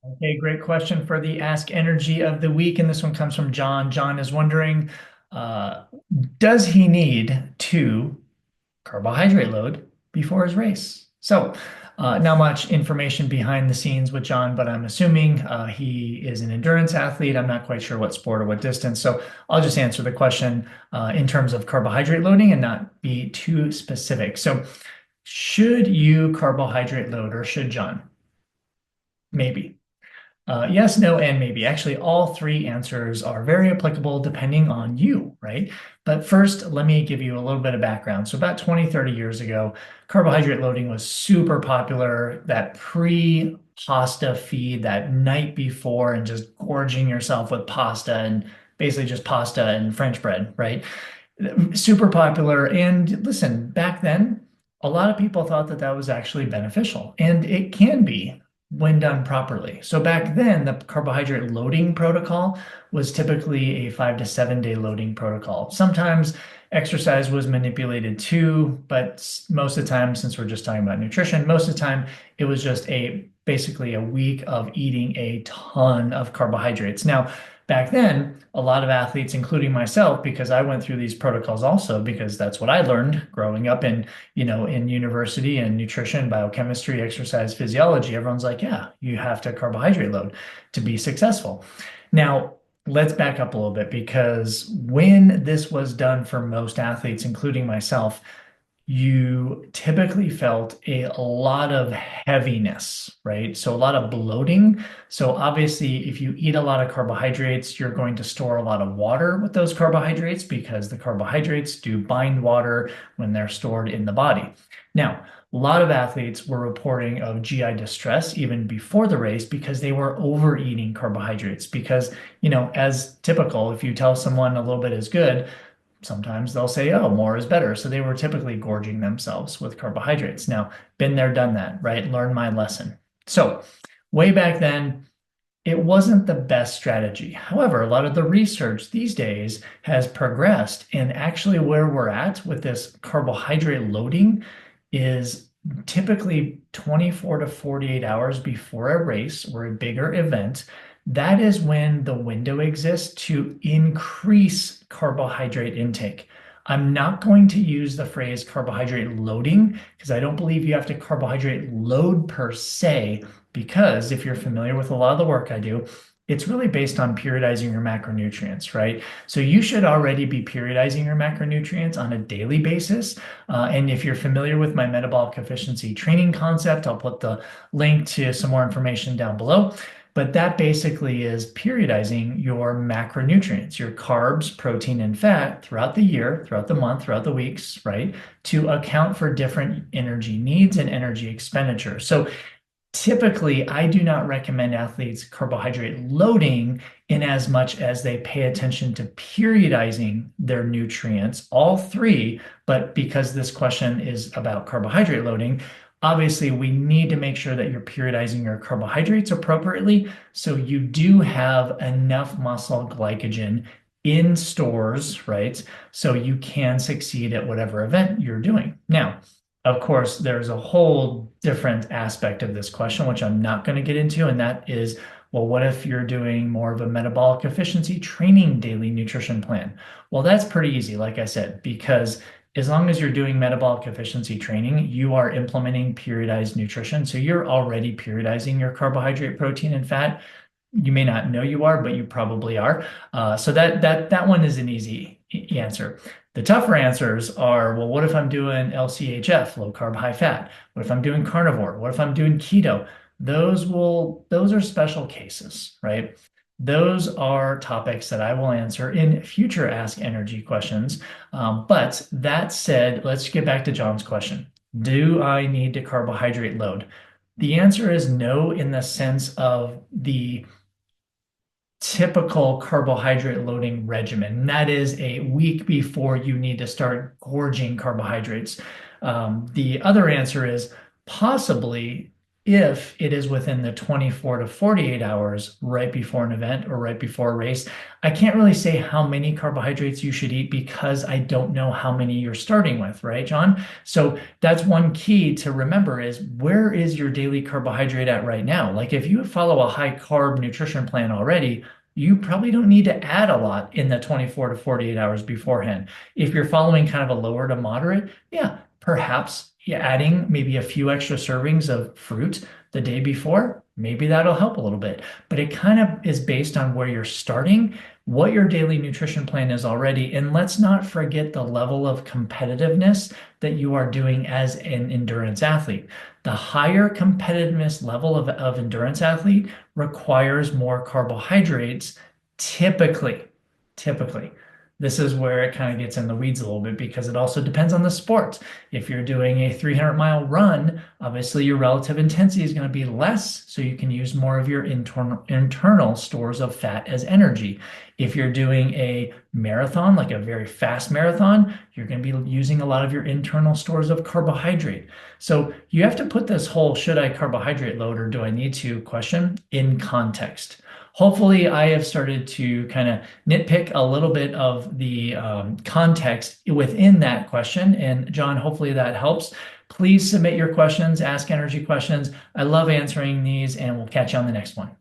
Okay, great question for the Ask Energy of the week. And this one comes from John. John is wondering, uh, does he need to carbohydrate load before his race? So, not much information behind the scenes with John, but I'm assuming he is an endurance athlete. I'm not quite sure what sport or what distance. So I'll just answer the question in terms of carbohydrate loading and not be too specific. So, should you carbohydrate load or should John? Maybe. Yes, no, and maybe. Actually, all three answers are very applicable depending on you, right? But first, let me give you a little bit of background. So about 20, 30 years ago, carbohydrate loading was super popular. That pre-pasta feed that night before and just gorging yourself with pasta and basically just pasta and French bread, right? Super popular. And listen, back then, a lot of people thought that that was actually beneficial, and it can be when done properly. So back then, the carbohydrate loading protocol was typically a 5 to 7 day loading protocol. Sometimes exercise was manipulated too, but most of the time, since we're just talking about nutrition, most of the time it was just a basically a week of eating a ton of carbohydrates. Now, back then, a lot of athletes, including myself, because I went through these protocols also, because that's what I learned growing up in university and nutrition, biochemistry, exercise physiology. Everyone's like, yeah, you have to carbohydrate load to be successful. Now, let's back up a little bit because when this was done for most athletes, including myself, you typically felt a lot of heaviness, right? So a lot of bloating. So obviously, if you eat a lot of carbohydrates, you're going to store a lot of water with those carbohydrates because the carbohydrates do bind water when they're stored in the body. Now, a lot of athletes were reporting of GI distress even before the race because they were overeating carbohydrates. Because, as typical, if you tell someone a little bit is good, sometimes they'll say, oh, more is better. So they were typically gorging themselves with carbohydrates. Now, been there, done that, right? Learn my lesson. So, way back then, it wasn't the best strategy. However, a lot of the research these days has progressed, and actually, where we're at with this carbohydrate loading is typically 24 to 48 hours before a race or a bigger event. That is when the window exists to increase carbohydrate intake. I'm not going to use the phrase carbohydrate loading because I don't believe you have to carbohydrate load per se. Because if you're familiar with a lot of the work I do, it's really based on periodizing your macronutrients, right? So you should already be periodizing your macronutrients on a daily basis. And if you're familiar with my metabolic efficiency training concept, I'll put the link to some more information down below. But that basically is periodizing your macronutrients, your carbs, protein, and fat throughout the year, throughout the month, throughout the weeks, right? To account for different energy needs and energy expenditure. So typically, I do not recommend athletes carbohydrate loading in as much as they pay attention to periodizing their nutrients, all three. But because this question is about carbohydrate loading, obviously we need to make sure that you're periodizing your carbohydrates appropriately so you do have enough muscle glycogen in stores, right? So you can succeed at whatever event you're doing. Now, of course, there's a whole different aspect of this question, which I'm not going to get into, and that is, well, what if you're doing more of a metabolic efficiency training daily nutrition plan? Well, that's pretty easy, like I said, because as long as you're doing metabolic efficiency training, you are implementing periodized nutrition. So you're already periodizing your carbohydrate, protein, and fat. You may not know you are, but you probably are. So that one is an easy answer. The tougher answers are, well, what if I'm doing LCHF, low carb, high fat? What if I'm doing carnivore? What if I'm doing keto? Those are special cases, right? Those are topics that I will answer in future Ask Energy questions. But that said, let's get back to John's question. Do I need to carbohydrate load? The answer is no, in the sense of the typical carbohydrate loading regimen. That is a week before you need to start gorging carbohydrates. The other answer is possibly if it is within the 24 to 48 hours right before an event or right before a race. I can't really say how many carbohydrates you should eat because I don't know how many you're starting with, right, John? So that's one key to remember is where is your daily carbohydrate at right now? Like if you follow a high carb nutrition plan already, you probably don't need to add a lot in the 24 to 48 hours beforehand. If you're following kind of a lower to moderate, yeah, perhaps adding maybe a few extra servings of fruit the day before, maybe that'll help a little bit. But it kind of is based on where you're starting, what your daily nutrition plan is already. And let's not forget the level of competitiveness that you are doing as an endurance athlete. The higher competitiveness level of endurance athlete requires more carbohydrates typically. Typically. This is where it kind of gets in the weeds a little bit because it also depends on the sport. If you're doing a 300-mile run, obviously your relative intensity is going to be less, so you can use more of your internal stores of fat as energy. If you're doing a marathon, like a very fast marathon, you're going to be using a lot of your internal stores of carbohydrate. So you have to put this whole should I carbohydrate load or do I need to question in context. Hopefully, I have started to kind of nitpick a little bit of the context within that question. And John, hopefully that helps. Please submit your questions, ask energy questions. I love answering these, and we'll catch you on the next one.